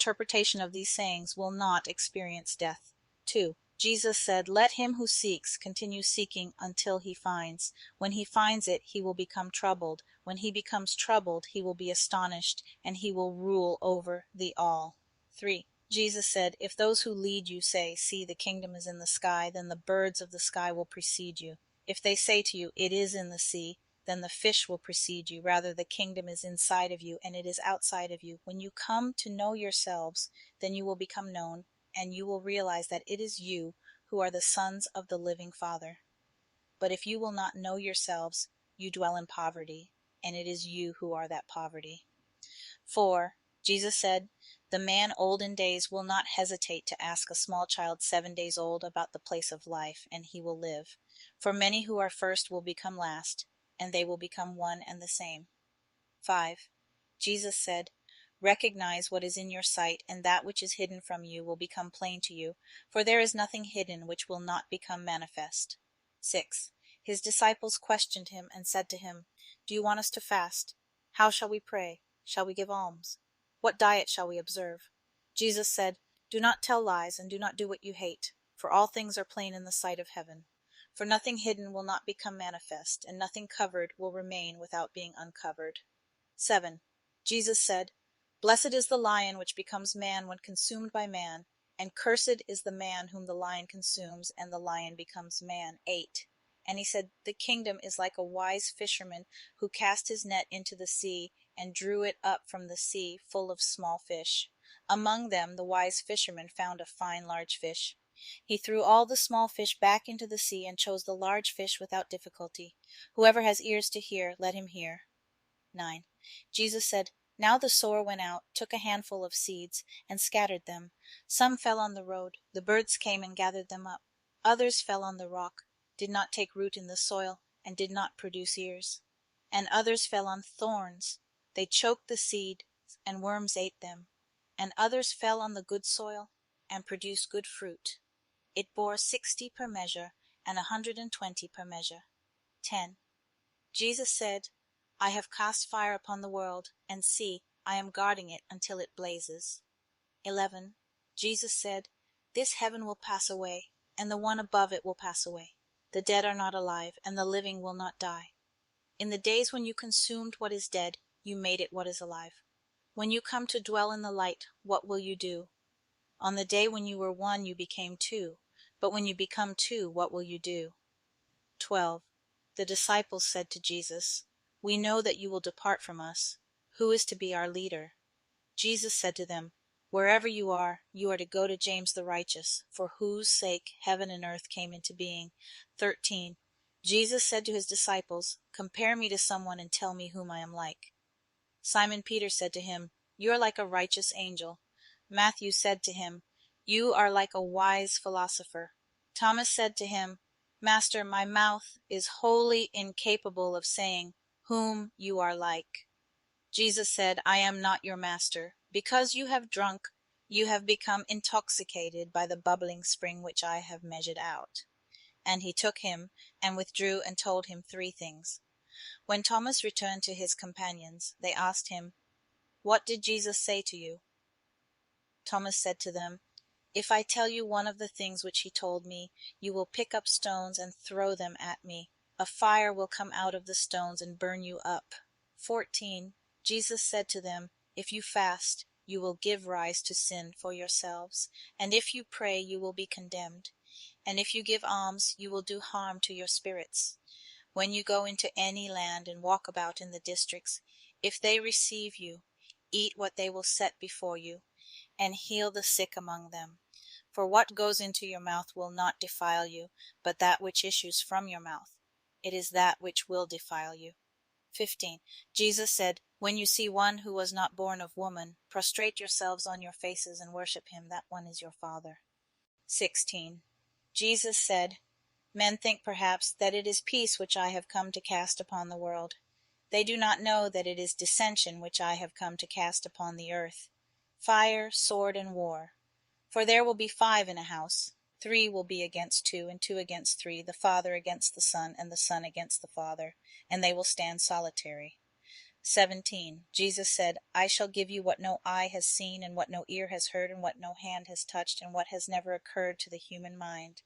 interpretation of these sayings will not experience death. 2. Jesus said, "Let him who seeks continue seeking until he finds. When he finds it, he will become troubled. When he becomes troubled, he will be astonished, and he will rule over the all." 3. Jesus said, "If those who lead you say, 'See, the kingdom is in the sky,' then the birds of the sky will precede you. If they say to you, 'It is in the sea,' then the fish will precede you. Rather, the kingdom is inside of you, and it is outside of you. When you come to know yourselves, then you will become known, and you will realize that it is you who are the sons of the living Father. But if you will not know yourselves, you dwell in poverty, and it is you who are that poverty." 4. Jesus said, "The man old in days will not hesitate to ask a small child 7 days old about the place of life, and he will live. For many who are first will become last, and they will become one and the same." 5. Jesus said, "Recognize what is in your sight, and that which is hidden from you will become plain to you, for there is nothing hidden which will not become manifest." 6. His disciples questioned him and said to him, "Do you want us to fast? How shall we pray? Shall we give alms? What diet shall we observe?" Jesus said, "Do not tell lies, and do not do what you hate, for all things are plain in the sight of heaven. For nothing hidden will not become manifest, and nothing covered will remain without being uncovered." 7. Jesus said, "Blessed is the lion which becomes man when consumed by man, and cursed is the man whom the lion consumes, and the lion becomes man." 8. And he said, "The kingdom is like a wise fisherman who cast his net into the sea, and drew it up from the sea full of small fish. Among them the wise fisherman found a fine large fish. He threw all the small fish back into the sea, and chose the large fish without difficulty. Whoever has ears to hear, let him hear." 9. Jesus said, "Now the sower went out, took a handful of seeds, and scattered them. Some fell on the road. The birds came and gathered them up. Others fell on the rock, did not take root in the soil, and did not produce ears. And others fell on thorns. They choked the seed, and worms ate them. And others fell on the good soil, and produced good fruit. It bore 60 per measure, and 120 per measure." 10. Jesus said, "I have cast fire upon the world, and see, I am guarding it until it blazes." 11. Jesus said, "This heaven will pass away, and the one above it will pass away. The dead are not alive, and the living will not die. In the days when you consumed what is dead, you made it what is alive. When you come to dwell in the light, what will you do? On the day when you were one, you became two. But when you become two, what will you do?" 12. The disciples said to Jesus, "We know that you will depart from us. Who is to be our leader?" Jesus said to them, "Wherever you are to go to James the righteous, for whose sake heaven and earth came into being." 13. Jesus said to his disciples, "Compare me to someone and tell me whom I am like." Simon Peter said to him, "You are like a righteous angel." Matthew said to him, "You are like a wise philosopher." Thomas said to him, "Master, my mouth is wholly incapable of saying, 'Whom you are like.'" Jesus said, "I am not your master. Because you have drunk, you have become intoxicated by the bubbling spring which I have measured out." And he took him, and withdrew, and told him 3 things. When Thomas returned to his companions, they asked him, "What did Jesus say to you?" Thomas said to them, "If I tell you one of the things which he told me, you will pick up stones and throw them at me. A fire will come out of the stones and burn you up." 14. Jesus said to them, "If you fast, you will give rise to sin for yourselves, and if you pray, you will be condemned. And if you give alms, you will do harm to your spirits. When you go into any land and walk about in the districts, if they receive you, eat what they will set before you, and heal the sick among them. For what goes into your mouth will not defile you, but that which issues from your mouth. It is that which will defile you." 15. Jesus said, "When you see one who was not born of woman, prostrate yourselves on your faces and worship him. That one is your Father." 16. Jesus said, "Men think perhaps that it is peace which I have come to cast upon the world. They do not know that it is dissension which I have come to cast upon the earth. Fire, sword, and war. For there will be 5 in a house. 3 will be against 2, and 2 against 3, the father against the son, and the son against the father, and they will stand solitary. 17. Jesus said, I shall give you what no eye has seen, and what no ear has heard, and what no hand has touched, and what has never occurred to the human mind.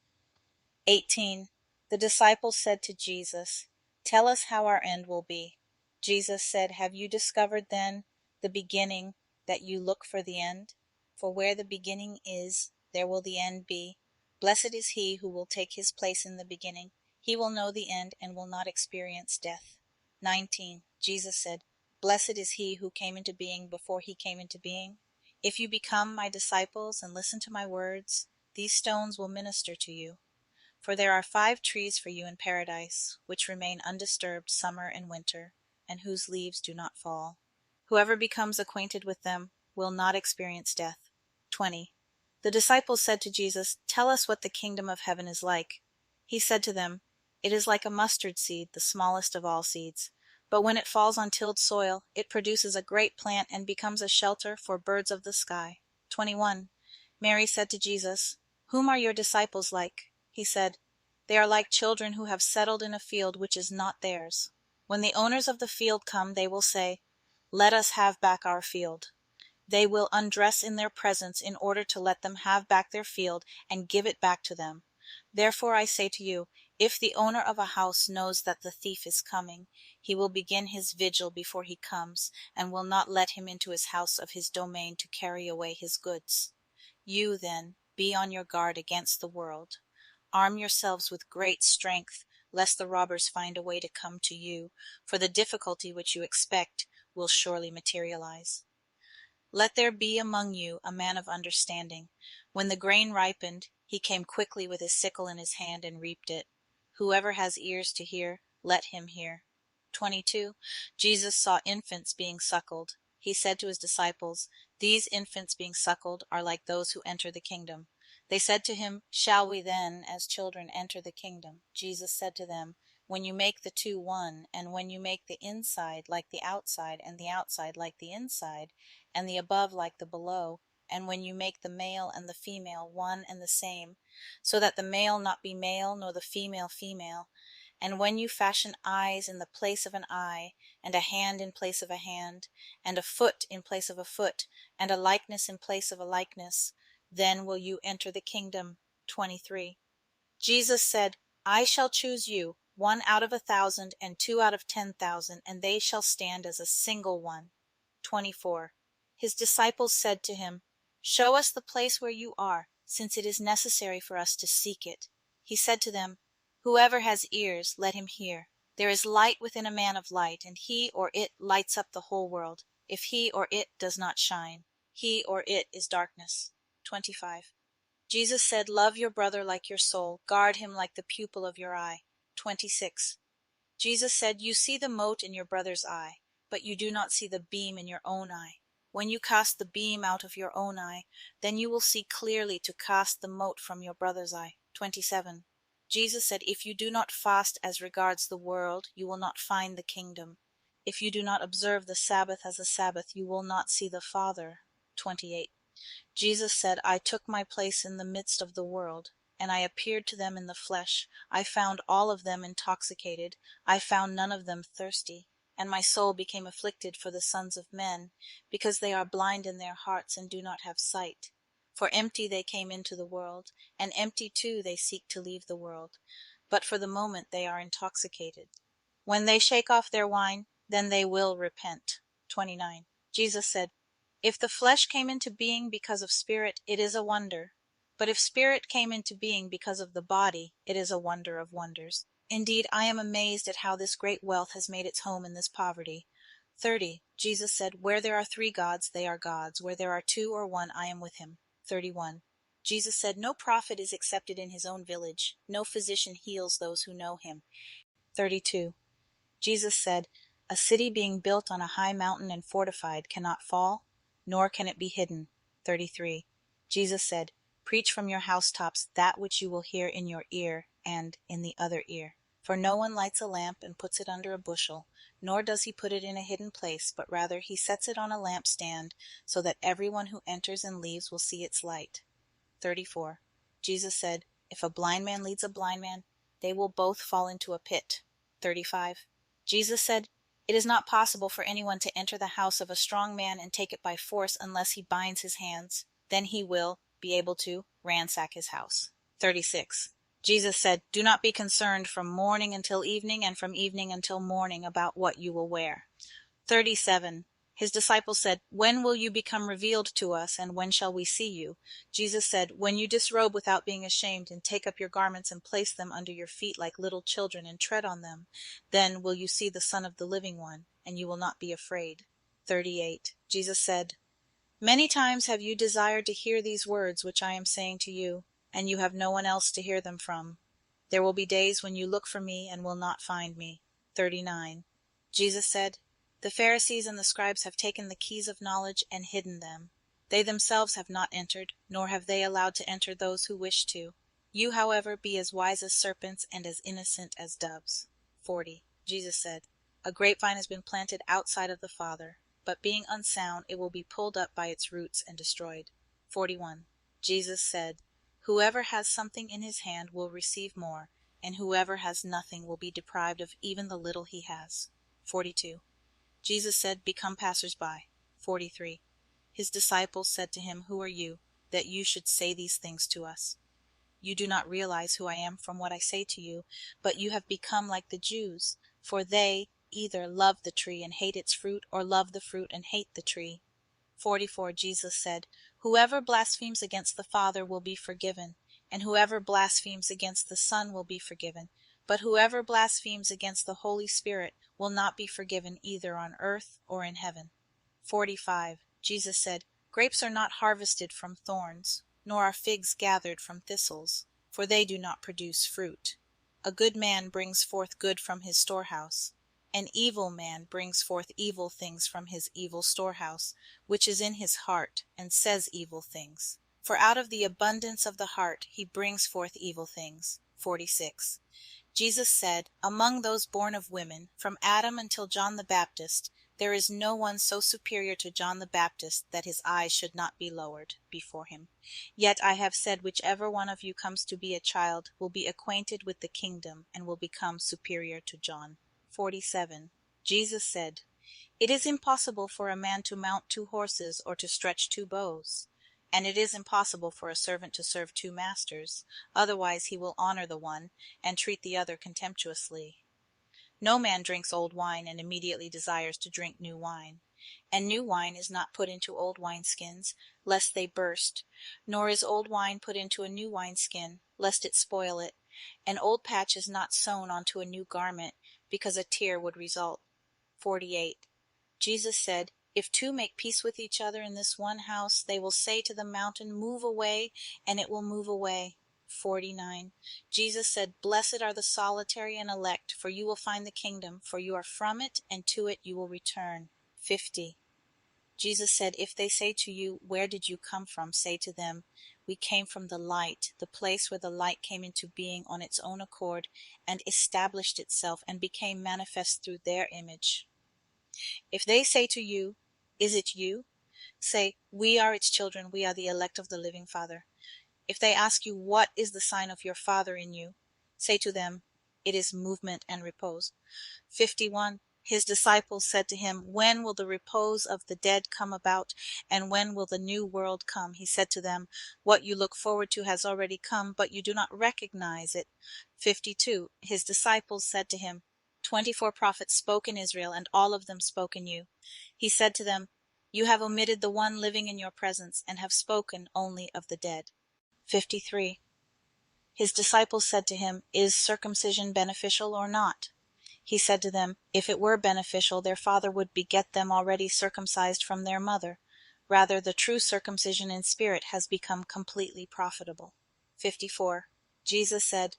18. The disciples said to Jesus, Tell us how our end will be. Jesus said, Have you discovered then the beginning, that you look for the end? For where the beginning is, there will the end be. Blessed is he who will take his place in the beginning. He will know the end and will not experience death. 19. Jesus said, Blessed is he who came into being before he came into being. If you become my disciples and listen to my words, these stones will minister to you. For there are 5 trees for you in paradise, which remain undisturbed summer and winter, and whose leaves do not fall. Whoever becomes acquainted with them will not experience death. 20. The disciples said to Jesus, Tell us what the kingdom of heaven is like. He said to them, It is like a mustard seed, the smallest of all seeds. But when it falls on tilled soil, it produces a great plant and becomes a shelter for birds of the sky. 21. Mary said to Jesus, Whom are your disciples like? He said, They are like children who have settled in a field which is not theirs. When the owners of the field come, they will say, Let us have back our field. They will undress in their presence in order to let them have back their field and give it back to them. Therefore I say to you, if the owner of a house knows that the thief is coming, he will begin his vigil before he comes, and will not let him into his house of his domain to carry away his goods. You, then, be on your guard against the world. Arm yourselves with great strength, lest the robbers find a way to come to you, for the difficulty which you expect will surely materialize. Let there be among you a man of understanding. When the grain ripened, he came quickly with his sickle in his hand and reaped it. Whoever has ears to hear, let him hear. 22. Jesus saw infants being suckled. He said to his disciples, These infants being suckled are like those who enter the kingdom. They said to him, Shall we then, as children, enter the kingdom? Jesus said to them, When you make the 2 one, and when you make the inside like the outside, and the outside like the inside, and the above like the below, and when you make the male and the female one and the same, so that the male not be male, nor the female female, and when you fashion eyes in the place of an eye, and a hand in place of a hand, and a foot in place of a foot, and a likeness in place of a likeness, then will you enter the kingdom. 23. Jesus said, I shall choose you, 1 out of 1,000, and 2 out of 10,000, and they shall stand as a single one. 24. His disciples said to him, Show us the place where you are, since it is necessary for us to seek it. He said to them, Whoever has ears, let him hear. There is light within a man of light, and he or it lights up the whole world. If he or it does not shine, he or it is darkness. 25. Jesus said, Love your brother like your soul. Guard him like the pupil of your eye. 26. Jesus said, You see the mote in your brother's eye, but you do not see the beam in your own eye. When you cast the beam out of your own eye, then you will see clearly to cast the mote from your brother's eye. 27. Jesus said, If you do not fast as regards the world, you will not find the kingdom. If you do not observe the Sabbath as a Sabbath, you will not see the Father. 28. Jesus said, I took my place in the midst of the world, and I appeared to them in the flesh. I found all of them intoxicated. I found none of them thirsty. And my soul became afflicted for the sons of men, because they are blind in their hearts and do not have sight. For empty they came into the world, and empty too they seek to leave the world. But for the moment they are intoxicated. When they shake off their wine, then they will repent. 29. Jesus said, If the flesh came into being because of spirit, it is a wonder. But if spirit came into being because of the body, it is a wonder of wonders. Indeed, I am amazed at how this great wealth has made its home in this poverty. 30. Jesus said, Where there are 3 gods, they are gods. Where there are 2 or 1, I am with him. 31. Jesus said, No prophet is accepted in his own village. No physician heals those who know him. 32. Jesus said, A city being built on a high mountain and fortified cannot fall, nor can it be hidden. 33. Jesus said, Preach from your housetops that which you will hear in your ear and in the other ear. For no one lights a lamp and puts it under a bushel, nor does he put it in a hidden place, but rather he sets it on a lampstand, so that everyone who enters and leaves will see its light. 34. Jesus said, If a blind man leads a blind man, they will both fall into a pit. 35. Jesus said, It is not possible for anyone to enter the house of a strong man and take it by force unless he binds his hands. Then he will be able to ransack his house. 36. Jesus said, "Do not be concerned from morning until evening, and from evening until morning about what you will wear." 37. His disciples said, "When will you become revealed to us, and when shall we see you?" Jesus said, "When you disrobe without being ashamed, and take up your garments and place them under your feet like little children, and tread on them, then will you see the Son of the Living One, and you will not be afraid." 38. Jesus said, "Many times have you desired to hear these words which I am saying to you, and you have no one else to hear them from. There will be days when you look for me and will not find me." 39. Jesus said, "The Pharisees and the scribes have taken the keys of knowledge and hidden them. They themselves have not entered, nor have they allowed to enter those who wish to. You, however, be as wise as serpents and as innocent as doves." 40. Jesus said, "A grapevine has been planted outside of the Father, but being unsound it will be pulled up by its roots and destroyed." 41. Jesus said, "Whoever has something in his hand will receive more, and whoever has nothing will be deprived of even the little he has." 42. Jesus said, "Become passers-by." 43. His disciples said to him, "Who are you, that you should say these things to us? You do not realize who I am from what I say to you, but you have become like the Jews, for they either love the tree and hate its fruit, or love the fruit and hate the tree." 44. Jesus said, "Whoever blasphemes against the Father will be forgiven, and whoever blasphemes against the Son will be forgiven. But whoever blasphemes against the Holy Spirit will not be forgiven either on earth or in heaven." 45. Jesus said, "Grapes are not harvested from thorns, nor are figs gathered from thistles, for they do not produce fruit. A good man brings forth good from his storehouse. An evil man brings forth evil things from his evil storehouse, which is in his heart, and says evil things. For out of the abundance of the heart he brings forth evil things." 46. Jesus said, "Among those born of women, from Adam until John the Baptist, there is no one so superior to John the Baptist that his eyes should not be lowered before him. Yet I have said, whichever one of you comes to be a child will be acquainted with the kingdom, and will become superior to John." 47. Jesus said, "It is impossible for a man to mount 2 horses, or to stretch 2 bows. And it is impossible for a servant to serve 2 masters, otherwise he will honor the one, and treat the other contemptuously. No man drinks old wine, and immediately desires to drink new wine. And new wine is not put into old wineskins, lest they burst, nor is old wine put into a new wineskin, lest it spoil it. An old patch is not sewn onto a new garment, because a tear would result." 48. Jesus said, "If 2 make peace with each other in this one house, they will say to the mountain, 'Move away,' and it will move away." 49. Jesus said, "Blessed are the solitary and elect, for you will find the kingdom, for you are from it, and to it you will return." 50. Jesus said, "If they say to you, 'Where did you come from?' say to them, 'We came from the light, the place where the light came into being on its own accord, and established itself, and became manifest through their image.' If they say to you, 'Is it you?' say, 'We are its children, we are the elect of the living Father.' If they ask you, 'What is the sign of your Father in you?' say to them, 'It is movement and repose.'" 51. His disciples said to him, "When will the repose of the dead come about, and when will the new world come?" He said to them, "What you look forward to has already come, but you do not recognize it." 52. His disciples said to him, 24 prophets spoke in Israel, and all of them spoke in you." He said to them, "You have omitted the one living in your presence, and have spoken only of the dead." 53. His disciples said to him, "Is circumcision beneficial or not?" He said to them, "If it were beneficial, their father would beget them already circumcised from their mother. Rather, the true circumcision in spirit has become completely profitable." 54. Jesus said,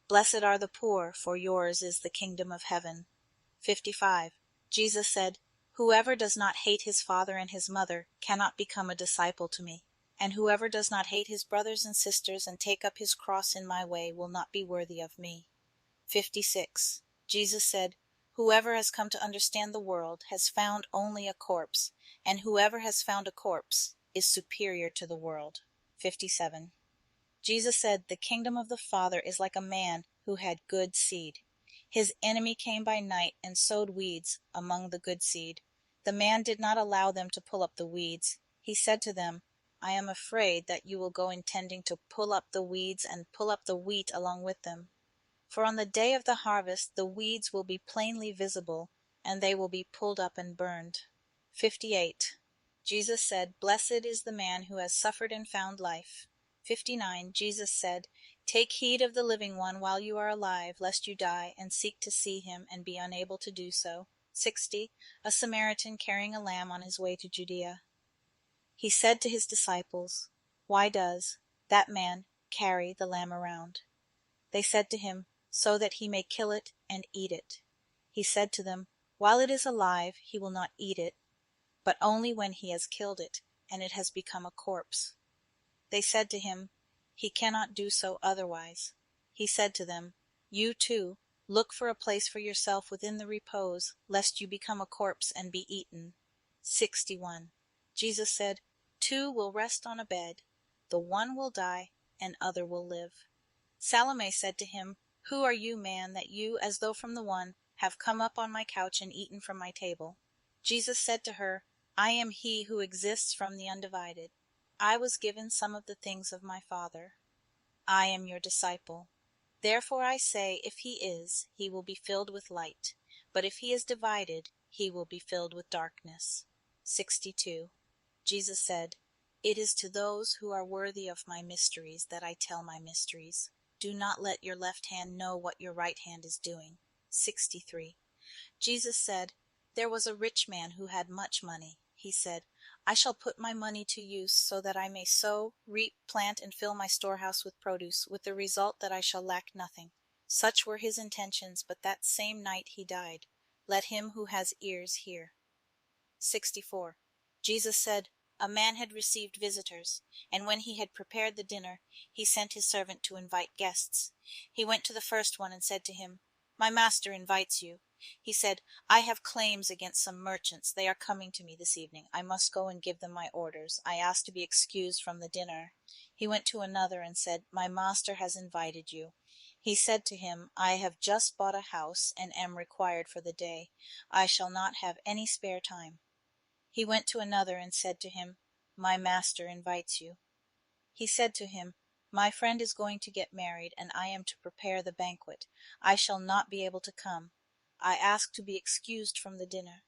"Blessed are the poor, for yours is the kingdom of heaven." 55. Jesus said, "Whoever does not hate his father and his mother cannot become a disciple to me. And whoever does not hate his brothers and sisters and take up his cross in my way will not be worthy of me." 56. Jesus said, "Whoever has come to understand the world has found only a corpse, and whoever has found a corpse is superior to the world." 57. Jesus said, "The kingdom of the Father is like a man who had good seed. His enemy came by night and sowed weeds among the good seed. The man did not allow them to pull up the weeds. He said to them, I am afraid that you will go intending to pull up the weeds and pull up the wheat along with them. For on the day of the harvest the weeds will be plainly visible, and they will be pulled up and burned. 58. Jesus said, Blessed is the man who has suffered and found life. 59. Jesus said, Take heed of the living one while you are alive, lest you die, and seek to see him, and be unable to do so. 60. A Samaritan carrying a lamb on his way to Judea. He said to his disciples, Why does that man carry the lamb around? They said to him, So that he may kill it and eat it. He said to them, While it is alive, he will not eat it, but only when he has killed it, and it has become a corpse. They said to him, He cannot do so otherwise. He said to them, You too, look for a place for yourself within the repose, lest you become a corpse and be eaten. 61. Jesus said, Two will rest on a bed, the one will die, and other will live. Salome said to him, Who are you, man, that you, as though from the one, have come up on my couch and eaten from my table? Jesus said to her, I am he who exists from the undivided. I was given some of the things of my Father. I am your disciple. Therefore I say, if he is, he will be filled with light, but if he is divided, he will be filled with darkness. 62. Jesus said, It is to those who are worthy of my mysteries that I tell my mysteries. Do not let your left hand know what your right hand is doing. 63. Jesus said, There was a rich man who had much money. He said, I shall put my money to use so that I may sow, reap, plant, and fill my storehouse with produce, with the result that I shall lack nothing. Such were his intentions, but that same night he died. Let him who has ears hear. 64. Jesus said, A man had received visitors, and when he had prepared the dinner, he sent his servant to invite guests. He went to the first one and said to him, My master invites you. He said, I have claims against some merchants. They are coming to me this evening. I must go and give them my orders. I ask to be excused from the dinner. He went to another and said, My master has invited you. He said to him, I have just bought a house and am required for the day. I shall not have any spare time. He went to another and said to him, My master invites you. He said to him, My friend is going to get married, and I am to prepare the banquet. I shall not be able to come. I ask to be excused from the dinner.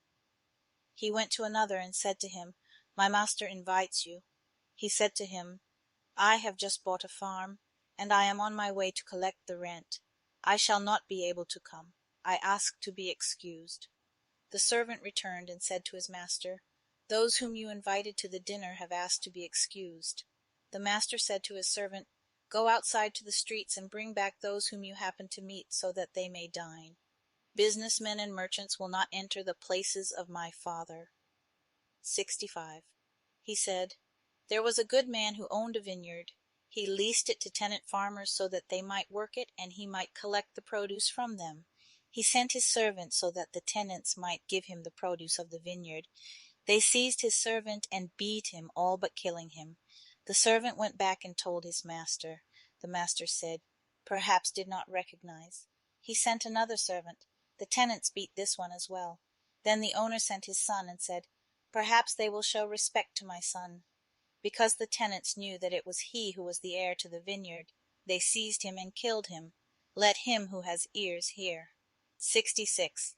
He went to another and said to him, My master invites you. He said to him, I have just bought a farm, and I am on my way to collect the rent. I shall not be able to come. I ask to be excused. The servant returned and said to his master, Those whom you invited to the dinner have asked to be excused. The master said to his servant, Go outside to the streets and bring back those whom you happen to meet, so that they may dine. Businessmen and merchants will not enter the places of my Father. 65. He said, There was a good man who owned a vineyard. He leased it to tenant farmers so that they might work it, and he might collect the produce from them. He sent his servant so that the tenants might give him the produce of the vineyard. They seized his servant and beat him, all but killing him. The servant went back and told his master. The master said, Perhaps did not recognize. He sent another servant. The tenants beat this one as well. Then the owner sent his son and said, Perhaps they will show respect to my son. Because the tenants knew that it was he who was the heir to the vineyard, they seized him and killed him. Let him who has ears hear. 66.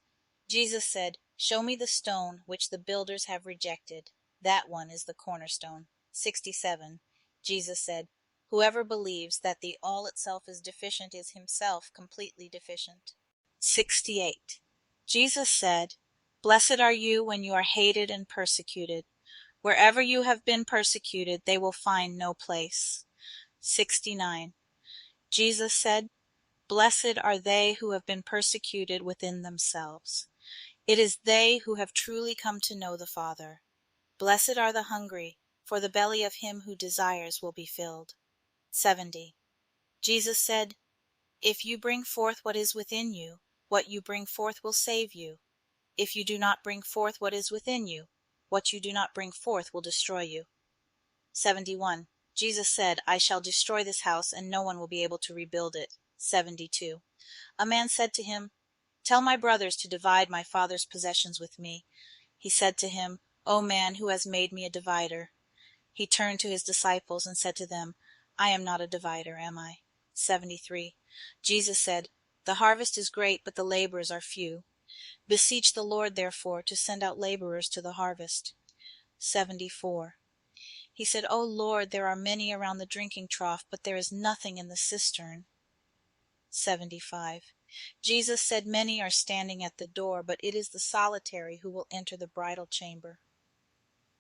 Jesus said, Show me the stone which the builders have rejected. That one is the cornerstone. 67. Jesus said, Whoever believes that the all itself is deficient is himself completely deficient. 68. Jesus said, Blessed are you when you are hated and persecuted. Wherever you have been persecuted, they will find no place. 69. Jesus said, Blessed are they who have been persecuted within themselves. It is they who have truly come to know the Father. Blessed are the hungry, for the belly of him who desires will be filled. 70. Jesus said, If you bring forth what is within you, what you bring forth will save you. If you do not bring forth what is within you, what you do not bring forth will destroy you. 71. Jesus said, I shall destroy this house, and no one will be able to rebuild it. 72. A man said to him, Tell my brothers to divide my father's possessions with me. He said to him, O man, who has made me a divider? He turned to his disciples and said to them, I am not a divider, am I? 73. Jesus said, The harvest is great, but the laborers are few. Beseech the Lord, therefore, to send out laborers to the harvest. 74. He said, O Lord, there are many around the drinking trough, but there is nothing in the cistern. 75. Jesus said, Many are standing at the door, but it is the solitary who will enter the bridal chamber.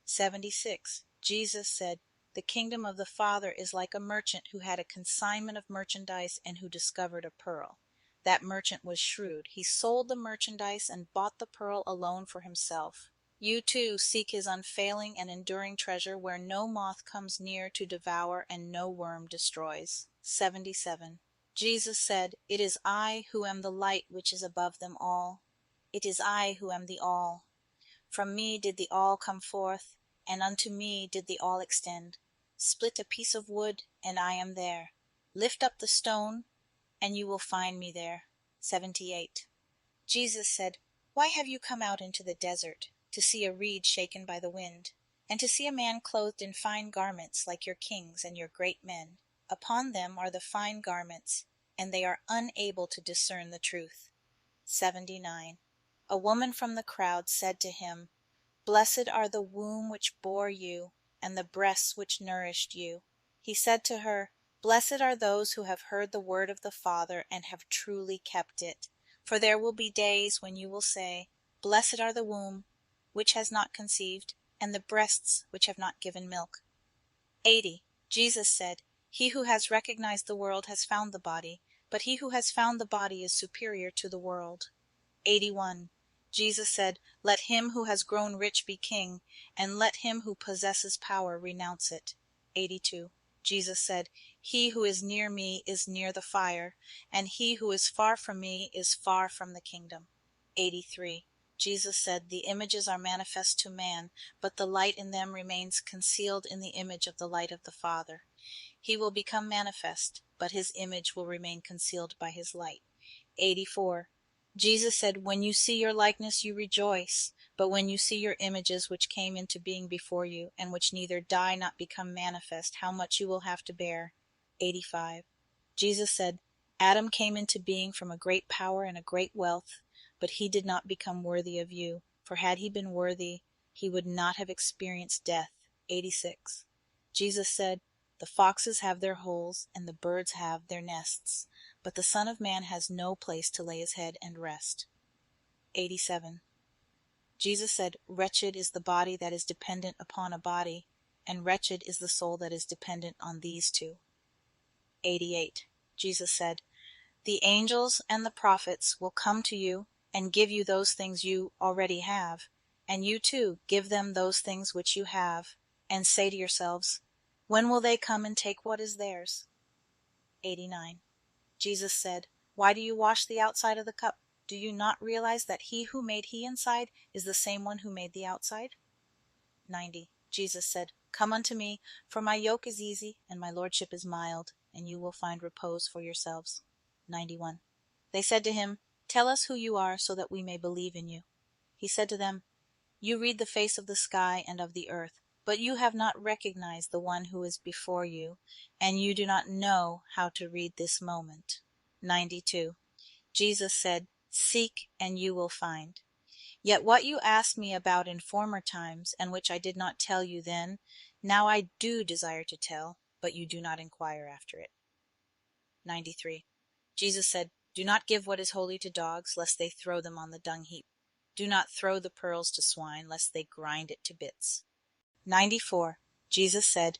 76. Jesus said, The kingdom of the Father is like a merchant who had a consignment of merchandise and who discovered a pearl. That merchant was shrewd. He sold the merchandise and bought the pearl alone for himself. You too seek his unfailing and enduring treasure where no moth comes near to devour and no worm destroys. 77. Jesus said, It is I who am the light which is above them all. It is I who am the all. From me did the all come forth, and unto me did the all extend. Split a piece of wood, and I am there. Lift up the stone, and you will find me there. 78. Jesus said, Why have you come out into the desert, to see a reed shaken by the wind, and to see a man clothed in fine garments like your kings and your great men? Upon them are the fine garments, and they are unable to discern the truth. 79. A woman from the crowd said to him, Blessed are the womb which bore you, and the breasts which nourished you. He said to her, Blessed are those who have heard the word of the Father and have truly kept it. For there will be days when you will say, Blessed are the womb which has not conceived, and the breasts which have not given milk. 80. Jesus said, He who has recognized the world has found the body, but he who has found the body is superior to the world. 81. Jesus said, Let him who has grown rich be king, and let him who possesses power renounce it. 82. Jesus said, He who is near me is near the fire, and he who is far from me is far from the kingdom. 83. Jesus said, The images are manifest to man, but the light in them remains concealed in the image of the light of the Father. He will become manifest, but his image will remain concealed by his light. 84. Jesus said, When you see your likeness, you rejoice, but when you see your images which came into being before you, and which neither die nor become manifest, how much you will have to bear. 85. Jesus said, Adam came into being from a great power and a great wealth, but he did not become worthy of you, for had he been worthy, he would not have experienced death. 86. Jesus said, The foxes have their holes, and the birds have their nests, but the Son of Man has no place to lay his head and rest. 87. Jesus said, Wretched is the body that is dependent upon a body, and wretched is the soul that is dependent on these two. 88. Jesus said, The angels and the prophets will come to you and give you those things you already have, and you too give them those things which you have, and say to yourselves, When will they come and take what is theirs? 89. Jesus said, Why do you wash the outside of the cup? Do you not realize that he who made he inside is the same one who made the outside? 90. Jesus said, Come unto me, for my yoke is easy, and my lordship is mild, and you will find repose for yourselves. 91. They said to him, Tell us who you are, so that we may believe in you. He said to them, You read the face of the sky and of the earth, but you have not recognized the one who is before you, and you do not know how to read this moment. 92. Jesus said, Seek, and you will find. Yet what you asked me about in former times, and which I did not tell you then, now I do desire to tell, but you do not inquire after it. 93. Jesus said, Do not give what is holy to dogs, lest they throw them on the dung heap. Do not throw the pearls to swine, lest they grind it to bits. 94. Jesus said,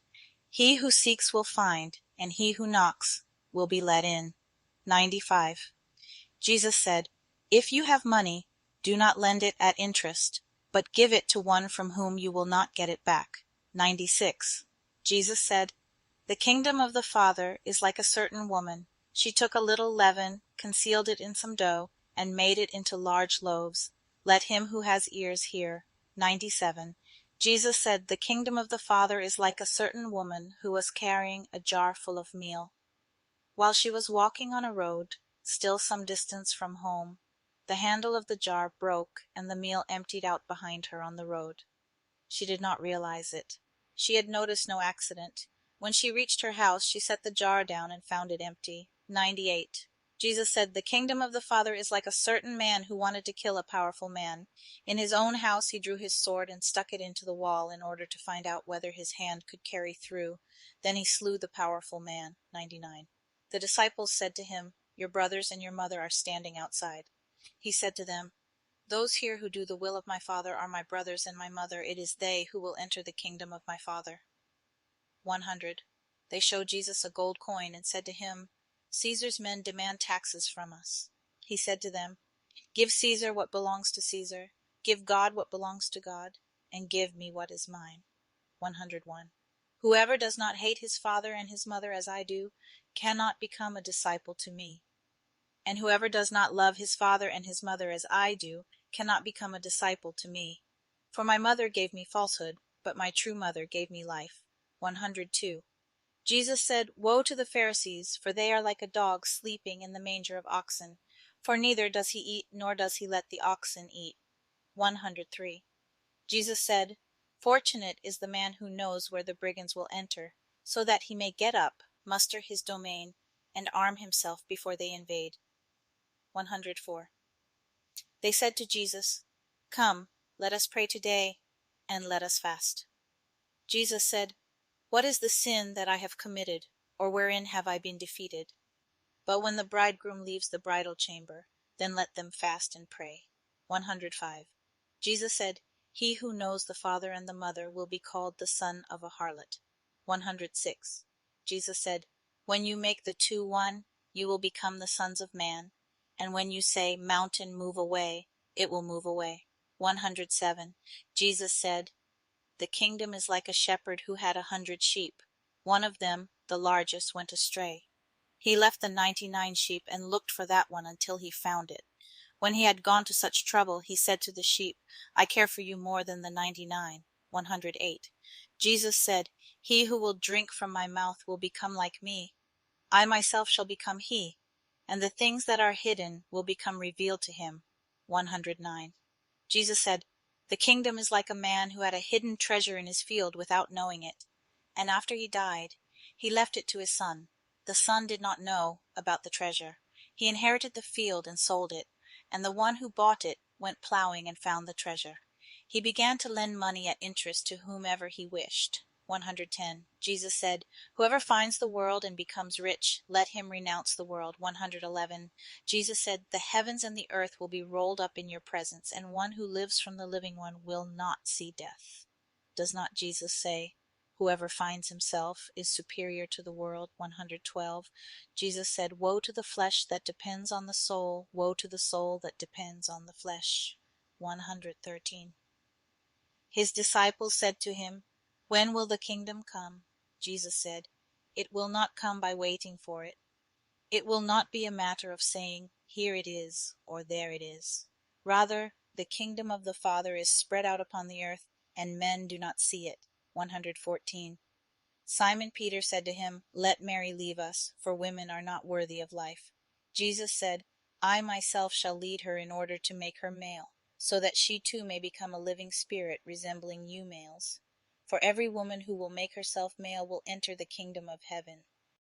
He who seeks will find, and he who knocks will be let in. 95. Jesus said, If you have money, do not lend it at interest, but give it to one from whom you will not get it back. 96. Jesus said, The kingdom of the Father is like a certain woman. She took a little leaven, concealed it in some dough, and made it into large loaves. Let him who has ears hear. 97. Jesus said, The kingdom of the Father is like a certain woman who was carrying a jar full of meal. While she was walking on a road, still some distance from home, The handle of the jar broke and the meal emptied out behind her on the road. She did not realize it. She had noticed no accident. When she reached her house, she set the jar down and found it empty. 98. Jesus said, "The kingdom of the Father is like a certain man who wanted to kill a powerful man. In his own house he drew his sword and stuck it into the wall in order to find out whether his hand could carry through. Then he slew the powerful man." 99. The disciples said to him, "Your brothers and your mother are standing outside." He said to them, "Those here who do the will of my Father are my brothers and my mother. It is they who will enter the kingdom of my Father." 100. They showed Jesus a gold coin and said to him, "Caesar's men demand taxes from us." He said to them, "Give Caesar what belongs to Caesar, give God what belongs to God, and give me what is mine." 101. Whoever does not hate his father and his mother as I do cannot become a disciple to me. And whoever does not love his father and his mother as I do cannot become a disciple to me. For my mother gave me falsehood, but my true mother gave me life. 102. Jesus said, "Woe to the Pharisees, for they are like a dog sleeping in the manger of oxen. For neither does he eat, nor does he let the oxen eat." 103. Jesus said, "Fortunate is the man who knows where the brigands will enter, so that he may get up, muster his domain, and arm himself before they invade." 104. They said to Jesus, "Come, let us pray today, and let us fast." Jesus said, "What is the sin that I have committed, or wherein have I been defeated? But when the bridegroom leaves the bridal chamber, then let them fast and pray." 105. Jesus said, "He who knows the father and the mother will be called the son of a harlot." 106. Jesus said, "When you make the two one, you will become the sons of man, and when you say, 'Mountain, move away,' it will move away." 107. Jesus said, "The kingdom is like a shepherd who had 100 sheep. One of them, the largest, went astray. He left the 99 sheep and looked for that one until he found it. When he had gone to such trouble, he said to the sheep, 'I care for you more than the 99. 108. Jesus said, "He who will drink from my mouth will become like me. I myself shall become he, and the things that are hidden will become revealed to him." 109. Jesus said, "The kingdom is like a man who had a hidden treasure in his field without knowing it. And after he died, he left it to his son. The son did not know about the treasure. He inherited the field and sold it, and the one who bought it went plowing and found the treasure. He began to lend money at interest to whomever he wished." 110. Jesus said, "Whoever finds the world and becomes rich, let him renounce the world." 111. Jesus said, "The heavens and the earth will be rolled up in your presence, and one who lives from the living one will not see death." Does not Jesus say, "Whoever finds himself is superior to the world"? 112. Jesus said, "Woe to the flesh that depends on the soul, woe to the soul that depends on the flesh." 113. His disciples said to him, "When will the kingdom come?" Jesus said, "It will not come by waiting for it. It will not be a matter of saying, 'Here it is,' or 'There it is.' Rather, the kingdom of the Father is spread out upon the earth, and men do not see it." 114. Simon Peter said to him, "Let Mary leave us, for women are not worthy of life." Jesus said, "I myself shall lead her in order to make her male, so that she too may become a living spirit resembling you males. For every woman who will make herself male will enter the kingdom of heaven.